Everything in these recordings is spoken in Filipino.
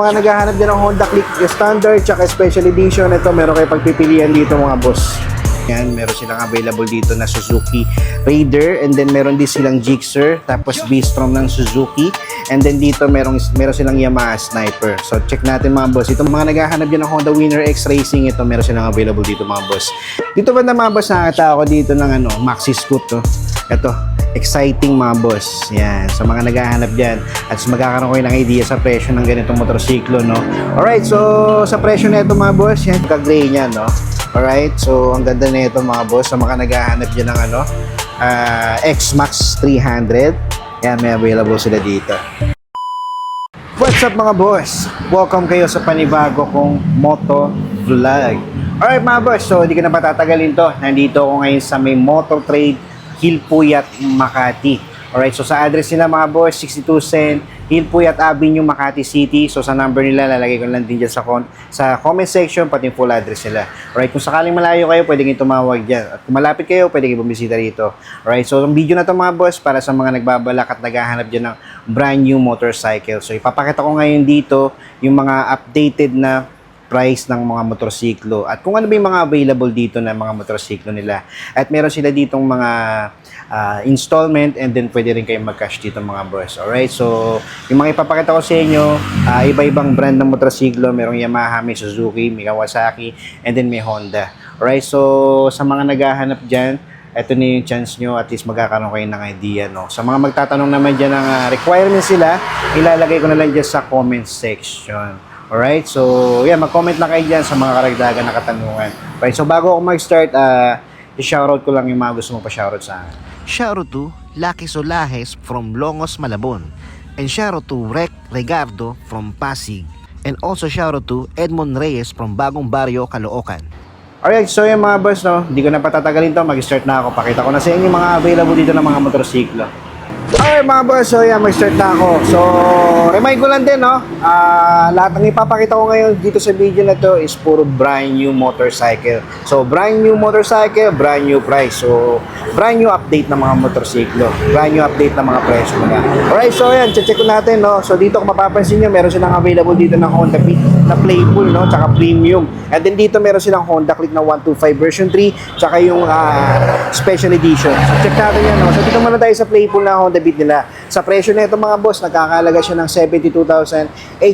Mga naghahanap din ng Honda Click Standard tsaka Special Edition, ito meron kayo pagpipilian dito mga boss. Yan, meron silang available dito na Suzuki Raider, and then meron din silang Gixxer, tapos V-Strom ng Suzuki, and then dito meron silang Yamaha Sniper. So check natin mga boss. Ito mga naghahanap din ng Honda Winner X Racing, ito meron silang available dito mga boss. Dito ba na mga boss, nakakita ako dito ng Maxi Scoot to. Ito, exciting mga boss. Yan, sa mga naghahanap dyan. At magkakaroon kayo ng idea sa presyo ng ganitong motorsiklo, no? Alright, so sa presyo na ito mga boss, yan, ka-gray niya, no? Alright, so ang ganda na ito mga boss. Sa mga naghahanap dyan ng X-Max 300. Yan, may available sila dito. What's up mga boss? Welcome kayo sa panibago kong moto vlog. Alright mga boss, so hindi ko na patatagalin to. Nandito ako ngayon sa may Motor Trade Hilpuyat, Makati. Alright, so sa address nila mga boss, 62 Sen, Hilpuyat Avenue, Makati City. So sa number nila, lalagay ko lang din dyan sa comment section, pati yung full address nila. Alright, kung sakaling malayo kayo, pwede kayo tumawag dyan. At kung malapit kayo, pwede kayo bumisita rito. Alright, so ang video na to mga boss, para sa mga nagbabalak at naghahanap dyan ng brand new motorcycle. So ipapakita ko ngayon dito yung mga updated na price ng mga motorsiklo at kung ano ba yung mga available dito na mga motorsiklo nila. At meron sila ditong mga installment, and then pwede rin kayong mag-cash dito mga boss. Alright, so yung mga ipapakita ko sa inyo, iba-ibang brand ng motorsiklo. Merong Yamaha, may Suzuki, may Kawasaki, and then may Honda. Alright, so sa mga naghahanap dyan, ito na yung chance nyo, at least magkakaroon kayo ng idea, no? Sa mga magtatanong naman dyan ng requirements sila, ilalagay ko na lang dyan sa comment section. Alright, so yan, mag-comment lang kayo dyan sa mga karagdagan na katanungan. Alright, so bago ako mag-start, i-shoutout ko lang yung mga gusto mo pa-shoutout sa akin. Shoutout to Lucky Solajes from Longos, Malabon. And shoutout to Rec Regardo from Pasig. And also shoutout to Edmond Reyes from Bagong Barrio, Caloocan. Alright, so yung mga boss, no, hindi ko na patatagalin to, mag-start na ako. Pakita ko na sa inyo mga available dito ng mga motorsiklo. Alright mga boss, so yan, mag-start na ako. So, remind ko lang din, no, lahat ng ipapakita ko ngayon dito sa video na to is puro brand new motorcycle. So, brand new motorcycle, brand new price. So, brand new update ng mga motorsiklo, brand new update ng mga presyo nila. Alright, so yan, check ko natin, no. So, dito kung mapapansin nyo, meron silang available dito ng Honda Beat na Playful, no, tsaka Premium. And then dito meron silang Honda Click na 125 version 3, tsaka yung Special Edition. So, check natin yan, no. So, dito muna tayo sa Playful na Honda Beat nila. Sa presyo na ito mga boss, nagkakalaga siya ng 72,890.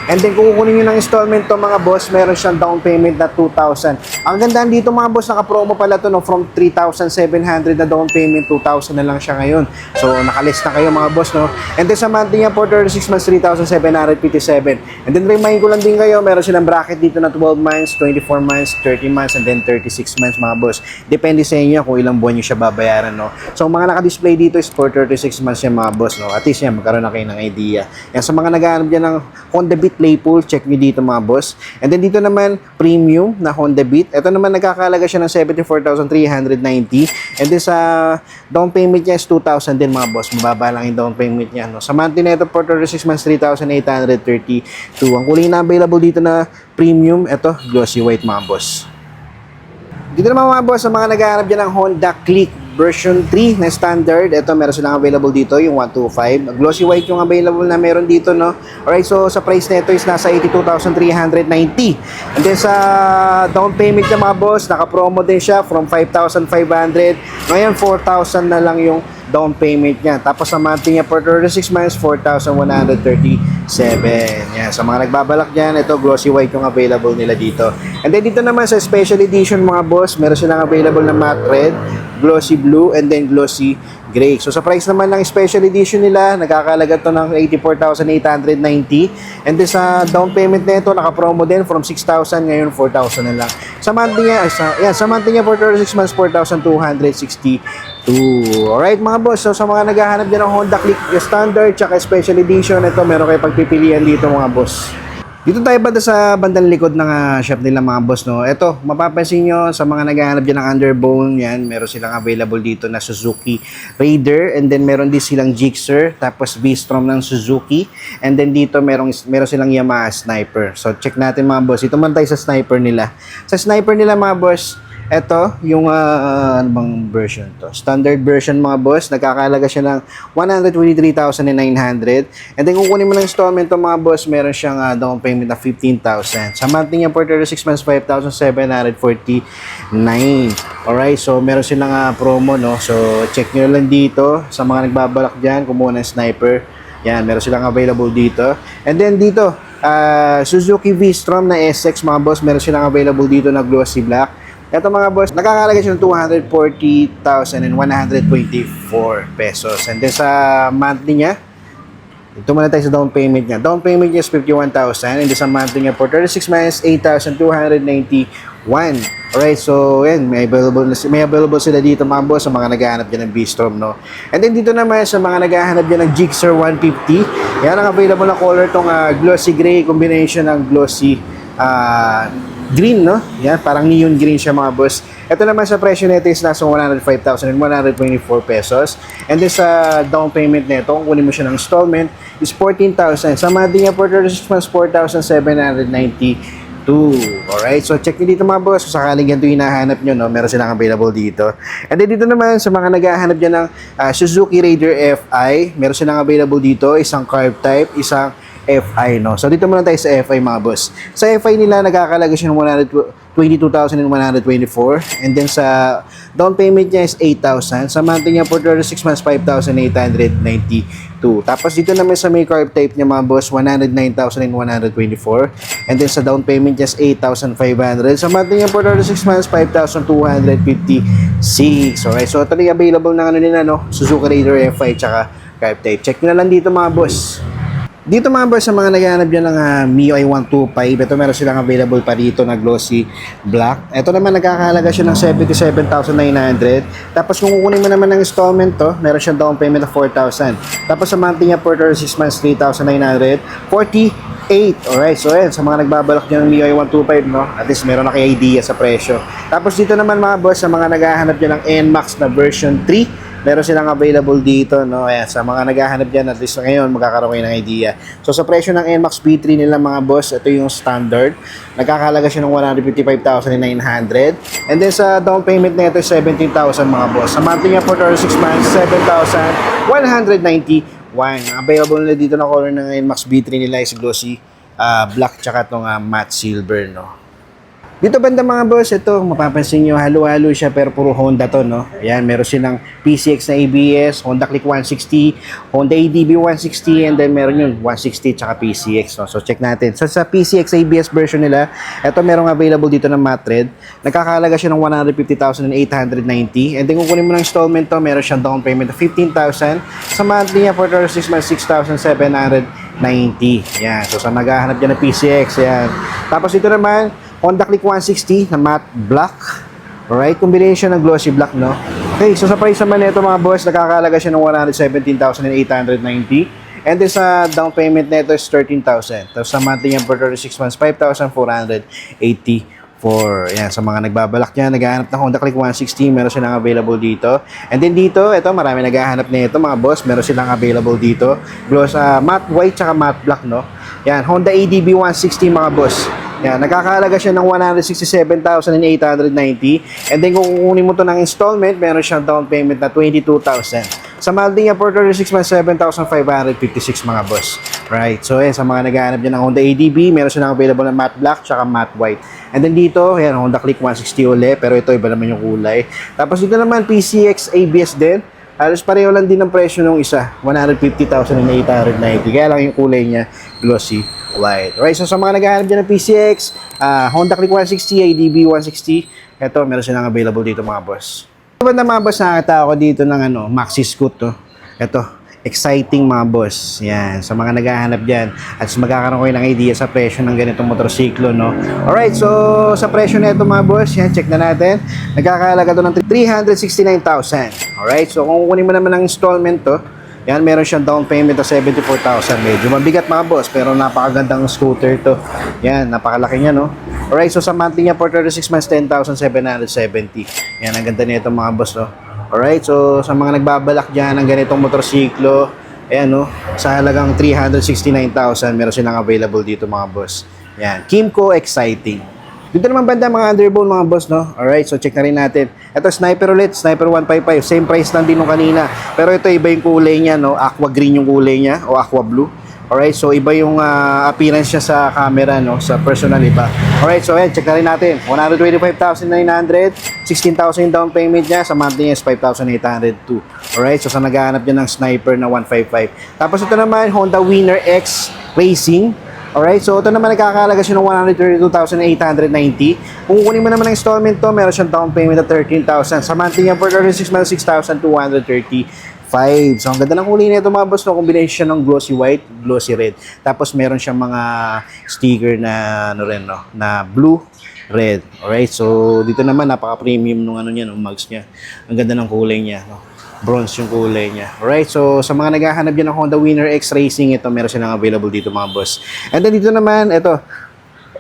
And then kung kukunin nyo ng installment to mga boss, meron siyang down payment na 2,000. Ang gandaan dito mga boss, naka-promo pala to, no, from 3,700 na down payment, 2,000 na lang siya ngayon. So nakalist na kayo mga boss, no. And then sa monthly niya for 36 months, 3,757. And then remind ko lang din kayo, meron silang bracket dito na 12 months, 24 months, 30 months, and then 36 months mga boss. Depende sa inyo kung ilang buwan nyo siya babayaran, no. So mga naka-display dito is for 36 months yan mga boss, no. At least yan, magkaroon na kayo ng idea. Yan, sa mga naghahanap dyan ng Honda Beat Playful, check nyo dito mga boss. And then dito naman, Premium na Honda Beat. Ito naman nagkakalaga siya ng 74,390. And then sa down payment niya is 2,000 din mga boss. Mababa lang yung down payment niya, no. Sa monthly na ito for 36 months, 3,832. Ang kulay na available dito na Premium, ito, glossy white mga boss. Dito naman mga boss, sa mga naghahanap dyan ng Honda Click version 3 na standard, ito meron silang available dito, yung 125. Glossy white yung available na meron dito, no. Alright, so sa price na ito is nasa 82,390. And then sa down payment niya mga boss, naka-promo din siya from 5,500. Ngayon 4,000 na lang yung down payment niya. Tapos sa monthly niya for 36 months, 4,137. Yan, sa mga nagbabalak dyan, ito glossy white yung available nila dito. And then dito naman sa special edition mga boss, meron silang available na matte red, glossy blue, and then glossy gray. So sa price naman ng special edition nila, nagkakalaga to ng 84,890. And then sa down payment na ito, naka-promo din from 6,000, ngayon 4,000 na lang. Sa monthly niya, sa monthly niya for 36 months, 4,262. Alright mga boss, so sa mga naghahanap din ng Honda Click Standard tsaka Special Edition, ito meron kayo pagpipilian dito mga boss. Dito tayo banda sa bandang likod ng shop nila mga boss, no. Ito, mapapansin nyo sa mga naghahanap dyan ng underbone, yan, meron silang available dito na Suzuki Raider, and then meron din silang Gixxer, tapos V-Strom ng Suzuki, and then dito meron silang Yamaha Sniper. So check natin mga boss, ito man tayo sa Sniper nila. Sa Sniper nila mga boss, Ito, yung ano bang version to? Standard version mga boss, nagkakalaga siya ng 123,900. And then kung kunin mo ng installment to mga boss, meron siyang down payment na 15,000. Sa monthly niya for 36 months, 5,749. Alright, so meron silang promo, no? So check nyo lang dito sa mga nagbabalak dyan, kumuha ng sniper. Yan, meron silang available dito. And then dito, Suzuki V-Strom na SX mga boss, meron silang available dito na glossy black. Ito mga boss, nakakalaga siya ng 240,124 pesos. And then sa monthly niya, ito muna tayo sa down payment niya. Down payment niya is 51,000. And then sa monthly niya for 36 months, 8,291. Alright, so yan, may available sila dito mga boss sa mga naghahanap dyan ng V-Strom, no? And then dito naman sa mga naghahanap dyan ng Gixxer 150, yan ang available na color tong glossy gray combination ng glossy green, no? Yan, parang neon green siya mga boss. Ito naman sa presyo nito is nasa 105,124 pesos. And then sa down payment nito, kung kunin mo siya ng installment, is 14,000. Sa monthly niya for 36 months, 4,792. Alright, so check nyo dito mga boss. So, sakaling ganito hinahanap nyo, no? Meron silang available dito. And then dito naman sa mga naghahanap dyan ng Suzuki Raider FI, meron silang available dito, isang carb type, isang FI, no? So dito muna tayo sa FI mga boss. Sa FI nila nagkakalaga siya ng 122,124, and then sa down payment niya is 8,000. Sa monthly niya for 36 months, 5,892. Tapos dito naman sa may carb type niya mga boss, 109,124, and then sa down payment niya is 8,500. Sa monthly niya for 36 months, 5,256. Alright, so ito na available na ano nila, no? Suzuki Raider FI tsaka carb type. Check nyo na lang dito mga boss. Dito mga boss, sa mga naghahanap dyan ng MIUI 125, ito meron silang available pa dito na glossy black. Ito naman nagkakahalaga siya ng 77,900. Tapos kung kukunin mo naman ng installment to, meron siyang down payment of 4,000. Tapos sa monthly niya for 36 months, 3,948. Alright, so yan, sa mga nagbabalak dyan ng MIUI 125, no? At least meron na kayo idea sa presyo. Tapos dito naman mga boss, sa mga naghahanap dyan ng NMAX na version 3, meron silang available dito, no? Ayan, sa mga naghahanap dyan, at least ngayon, magkakaroon kayo ng idea. So, sa presyo ng NMAX B3 nila mga boss, ito yung standard. Nagkakalaga siya ng 155,900. And then, sa down payment na ito, 17,000 mga boss. Sa monthly niya for 36 months, 7,191. Available na dito na color ng NMAX B3 nila is glossy black, tsaka itong matte silver, no? Dito banda mga boss, ito mapapansin nyo, halo-halo siya pero puro Honda to, no? Ayan, meron silang PCX na ABS, Honda Click 160, Honda ADB 160, and then meron yung 160 tsaka PCX, no? So check natin. So sa PCX ABS version nila, ito merong available dito na matte red. Nagkakahalaga siya ng 150,890. And then kung kunin mo ng installment to, meron siyang down payment of 15,000. Sa monthly niya for 36 months, 6,790. Yan. So sa naghahanap dyan ng PCX, yan. Tapos dito naman, Honda Click 160 na matte black. Alright, combination ng glossy black, no? Okay, so sa price naman nito mga boss, nakakalaga siya ng 117,890. And then sa down payment nito is 13,000. Tapos sa monthly niya for 36 months, 5,484. Yan, sa mga nagbabalak niya, naghahanap ng Honda Click 160, meron silang available dito. And then dito, ito, marami naghahanap nito mga boss, meron silang available dito. Gloss matte white tsaka matte black, no? Yan, Honda ADB 160 mga boss. Yan, nagkakahalaga siya ng 167,890. And then kung kukunin mo to ng installment, meron siyang down payment na 22,000. Sa monthly niya for 36 months, 7,556 mga boss. Right, so sa mga naghahanap dyan ng Honda ADB, meron silang available na matte black tsaka matte white. And then dito, yan, Honda Click 160 ulit, pero ito iba naman yung kulay. Tapos dito naman, PCX ABS din. Halos pareho lang din ang presyo ng isa, 150,890. Kaya lang yung kulay niya, glossy white. Right, so sa mga naghahanap dyan ng PCX, Honda Click 160, ADB 160, ito, meron silang available dito mga boss. Ito na mga boss, nakakita ako dito ng Maxi Scoot, to. Ito, exciting mga boss. Yan, sa mga naghahanap dyan. At magkakaroon kayo ng idea sa presyo ng ganitong motorsiklo, no? Alright, so sa presyo na ito mga boss, yan, check na natin. Nagkakahalaga to ng 369,000. Alright, so kung kukunin mo naman ng installment to, yan, meron siyang down payment na 74,000. Medyo mabigat mga boss, pero napakagandang scooter to. Yan, napakalaki niya, no? Alright, so sa monthly niya for 36 months, 10,770. Yan, ang ganda nito mga boss, no? Alright, so sa mga nagbabalak dyan ng ganitong motorsiklo, ayan, no? Sa halagang 369,000, meron silang available dito mga boss. Yan, Kimco Exciting. Dito naman banda mga underbone mga boss, no? Alright, so check na rin natin. Ito sniper ulit, sniper 155. Same price lang din nung kanina. Pero ito iba yung kulay niya, no? Aqua green yung kulay niya o aqua blue. Alright, so iba yung appearance niya sa camera, no? Sa personal iba. Alright, so ayan, check na rin natin. 125,900, 16,000 yung down payment niya. Sa monthly niya is 5,802. Alright, so sa naghahanap niya ng sniper na 155. Tapos ito naman, Honda Winner X Racing. Alright, so ito naman nagkakalaga siya ng 132,890. Kung kukunin mo naman ng installment to, meron siyang down payment na 13,000. Sa monthly niya for 36 months, 6,235. So, ang ganda ng kulay nito mga boss, no? Combination siya ng glossy white, glossy red. Tapos meron siyang mga sticker na ano rin, no? Na blue, red. Alright, so dito naman napaka-premium nung ano niya, nung mugs niya. Ang ganda ng kulay niya, no? Bronze yung kulay niya. Alright, so sa mga naghahanap dyan ng Honda Winner X Racing, ito meron silang available dito mga boss. And then dito naman, ito,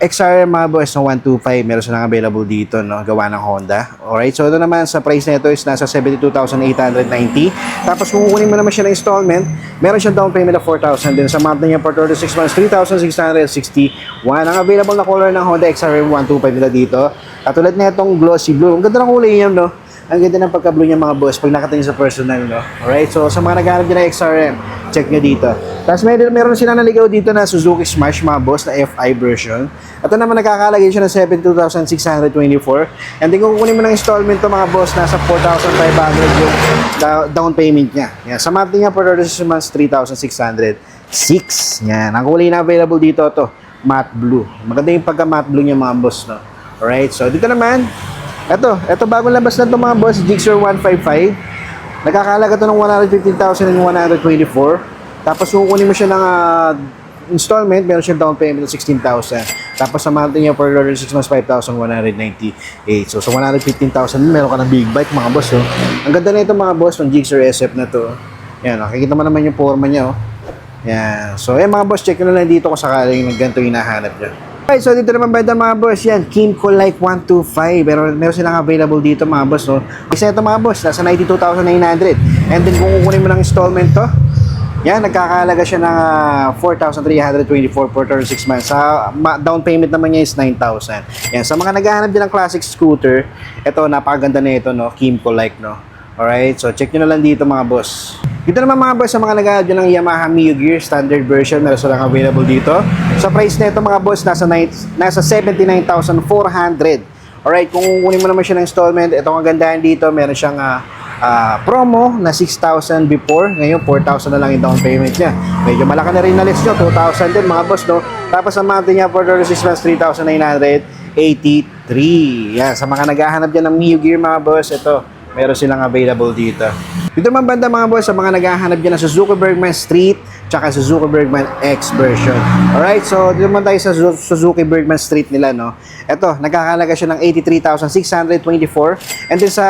XR mga boss no 125, meron silang available dito, no, gawa ng Honda. Alright, so ito naman sa price na ito is nasa 72,890. Tapos kung kukunin mo naman siya ng installment, meron siyang down payment of 4,000 din. Sa month na niya for 36 months, 3,661. Ang available na color ng Honda XR 125 nila dito. Katulad na itong glossy blue. Ang ganda ng kulay niya, no? Ang ganda ng pagka-blue niya mga boss pag nakatingin sa personal, no? Alright, so sa mga naghahanap din ng XRM, check nyo dito. Tapos meron sila naligaw dito na Suzuki Smash mga boss na FI version. Ito naman nagkakalagay siya ng 72,624. And then kung kukunin mo ng installment to mga boss, nasa 4,500 yung down payment niya. Yan. Sa monthly niya for 36 months, 3,606. Yan. Ang kulay na available dito to, matte blue. Maganda yung pagka-matte blue niya mga boss, no? Alright, so dito naman, ito bagong labas na ito mga boss, Gixxer 155. Nagkakalaga ito ng 115,124. Tapos kung kukunin mo siya ng installment, meron siyang down payment ng 16,000. Tapos sa monthly niya for 6 months, 5,198. So sa 115,000, meron ka ng big bike mga boss. Oh. Ang ganda na ito mga boss, ng Gixxer SF na to. Yan, nakikita mo naman yung forma niya. Oh. Yan. So mga boss, check nyo na lang dito kung sakaling ganito yung hinahanap niya. Okay, so dito naman ba mga boss, yan, Kimco Like 125, pero meron silang available dito mga boss, no? Isa ito mga boss, nasa 92,900, and then kung kukunin mo ng installment to, yan, nagkakalaga siya ng 4,324 for 36 months. Sa down payment naman niya is 9,000. Yan, sa mga naghahanap din ng classic scooter, ito, napakaganda na ito, no? Kimco Like, no? Alright, so check nyo na lang dito mga boss. Dito naman mga boss, sa mga naghahanap dyan ng Yamaha Mio Gear standard version, meron silang available dito. Sa price na ito mga boss, nasa 79,400. Alright, kung kunin mo naman siya ng installment, ito ang kagandahan dito, meron siyang promo na 6,000 before. Ngayon, 4,000 na lang yung down payment niya. Medyo malaki na rin na list nyo, 2,000 din mga boss, no? Tapos ang monthly niya for 36 months, 3,983. Yan, sa mga naghahanap dyan ng Mio Gear mga boss, ito, meron silang available dito. Dito naman banda mga boss, sa mga naghahanap dyan ng Suzuki Bergman Street tsaka Suzuki Bergman X version. Alright, so dito naman tayo sa Suzuki Bergman Street nila, no? Ito, nagkakalaga siya ng 83,624, and then sa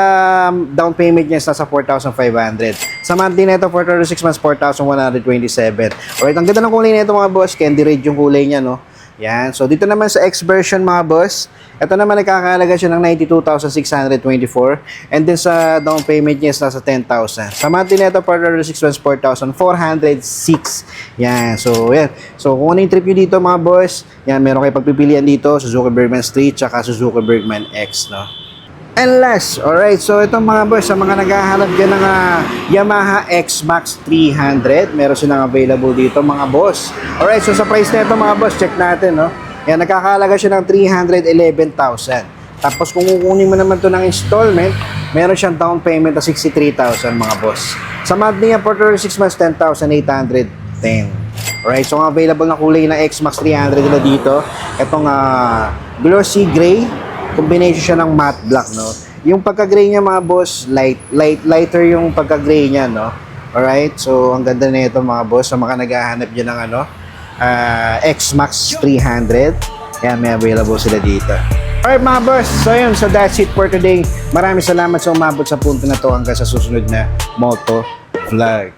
down payment niya nasa 4,500. Sa monthly na ito for 36 months, 4,127. Alright, ang ganda ng kulay na ito mga boss, candy red yung kulay niya, no? Yan. So, dito naman sa X version mga boss, ito naman nagkakalaga siya ng 92,624. And then sa down payment niya is nasa 10,000. Sa monthly na ito, for 6 months, 4,406. Yan. So, yan. So, kung ano yung trip nyo dito mga boss, yan, meron kayo pagpipilian dito, Suzuki Bergman Street, tsaka Suzuki Bergman X, no? And last, alright, so itong mga boss, sa mga naghahanap dyan ng Yamaha X-Max 300, meron silang available dito mga boss. Alright, so sa price na ito mga boss, check natin, no? Yan, nagkakalaga siya ng 311,000. Tapos kung kukunin mo naman ito ng installment, meron siyang down payment na 63,000 mga boss. Sa monthly niya for 36 months, 10,810. Alright, so ang available na kulay na X-Max 300 nila dito, itong glossy gray, combination siya ng matte black, no? Yung pagka-gray niya mga boss, lighter yung pagka-gray niya, no? Alright, so ang ganda na ito mga boss, sa mga naghahanap dyan ng X-Max 300, yan, may available sila dito. Alright mga boss, so yun, so that's it for today. Maraming salamat sa umabot sa punto na to hanggang sa susunod na moto vlog.